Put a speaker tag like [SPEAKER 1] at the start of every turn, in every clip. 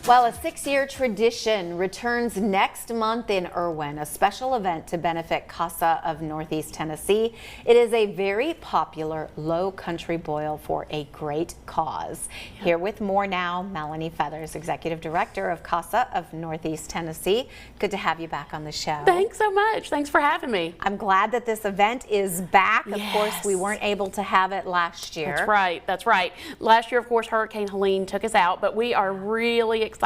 [SPEAKER 1] Well, a 6-year tradition returns next month in Irwin, a special event to benefit CASA of Northeast Tennessee. It is a very popular low country boil for a great cause. Here with more now, Melanie Feathers, Executive Director of CASA of Northeast Tennessee. Good to have you back on the show.
[SPEAKER 2] Thanks so much. Thanks for having me.
[SPEAKER 1] I'm glad that this event is back.
[SPEAKER 2] Yes.
[SPEAKER 1] Of course, we weren't able to have it last year.
[SPEAKER 2] That's right. That's right. Last year, of course, Hurricane Helene took us out, but we are really excited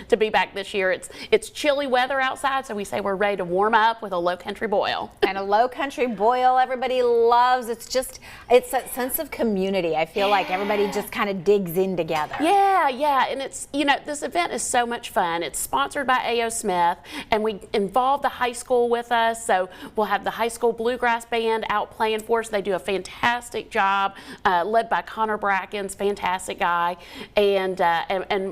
[SPEAKER 2] to be back this year. It's chilly weather outside, so we say we're ready to warm up with a low country boil.
[SPEAKER 1] And a low country boil, everybody loves. It's that sense of community. I feel like everybody just kind of digs in together.
[SPEAKER 2] Yeah, and it's, this event is so much fun. It's sponsored by A.O. Smith, and we involve the high school with us, so we'll have the high school bluegrass band out playing for us. They do a fantastic job, led by Connor Brackens, fantastic guy, and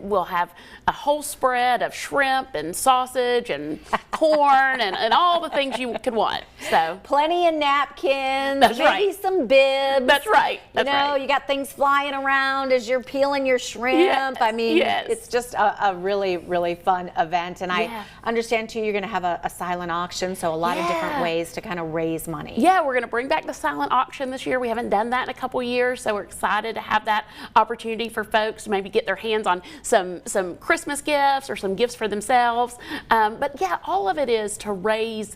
[SPEAKER 2] we'll have a whole spread of shrimp and sausage and corn and all the things you could want. So
[SPEAKER 1] plenty of napkins,
[SPEAKER 2] that's
[SPEAKER 1] maybe
[SPEAKER 2] right.
[SPEAKER 1] some bibs.
[SPEAKER 2] That's right. That's
[SPEAKER 1] you got things flying around as you're peeling your shrimp.
[SPEAKER 2] Yes.
[SPEAKER 1] I mean,
[SPEAKER 2] yes.
[SPEAKER 1] It's just a really, really fun event. And
[SPEAKER 2] yeah.
[SPEAKER 1] I understand too, you're going to have a silent auction, so a lot of different ways to kind of raise money.
[SPEAKER 2] Yeah, we're going to bring back the silent auction this year. We haven't done that in a couple years, so we're excited to have that opportunity for folks to maybe get their hands on some Christmas gifts or some gifts for themselves. But yeah, all of it is to raise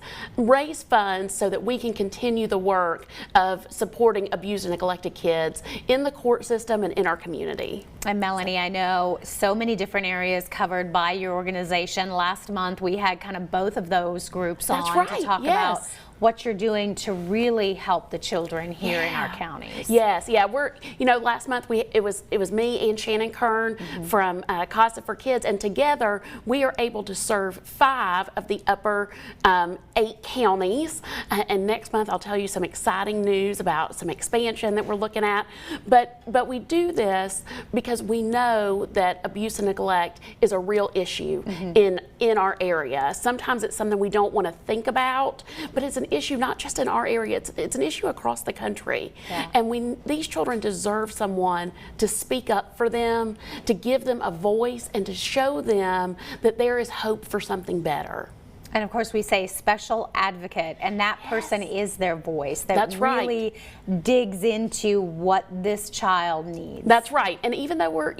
[SPEAKER 2] funds so that we can continue the work of supporting abused and neglected kids in the court system and in our community.
[SPEAKER 1] And Melanie, I know so many different areas covered by your organization. Last month we had kind of both of those groups on to talk about what you're doing to really help the children here in our counties.
[SPEAKER 2] Yes, we're, last month it was me and Shannon Kern from CASA for Kids, and together we are able to serve 5 of the upper 8 counties. And next month I'll tell you some exciting news about some expansion that we're looking at. But we do this because we know that abuse and neglect is a real issue in our area. Sometimes it's something we don't want to think about, but it's an issue not just in our area, it's an issue across the country. And these children deserve someone to speak up for them, to give them a voice, and to show them that there is hope for something better.
[SPEAKER 1] And of course we say special advocate, and that person is their voice that really digs into what this child needs.
[SPEAKER 2] That's right. And even though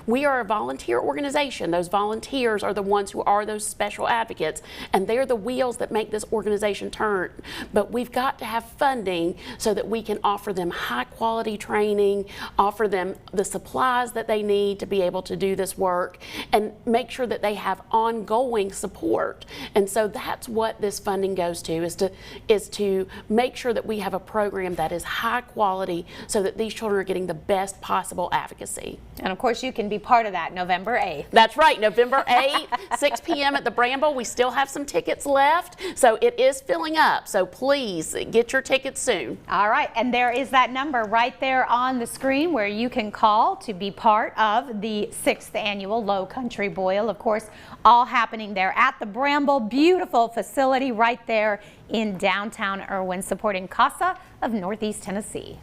[SPEAKER 2] we are a volunteer organization, those volunteers are the ones who are those special advocates, and they're the wheels that make this organization turn. But we've got to have funding so that we can offer them high quality training, offer them the supplies that they need to be able to do this work, and make sure that they have ongoing support. And so that's what this funding goes to, is to make sure that we have a program that is high quality so that these children are getting the best possible advocacy.
[SPEAKER 1] And of course you can be part of that November 8th.
[SPEAKER 2] That's right, November 8th, 6 p.m. at the Bramble. We still have some tickets left, so it is filling up. So please get your tickets soon.
[SPEAKER 1] All right, and there is that number right there on the screen where you can call to be part of the 6th annual Low Country Boil. Of course, all happening there at the Bramble. Beautiful facility right there in downtown Irwin, supporting CASA of Northeast Tennessee.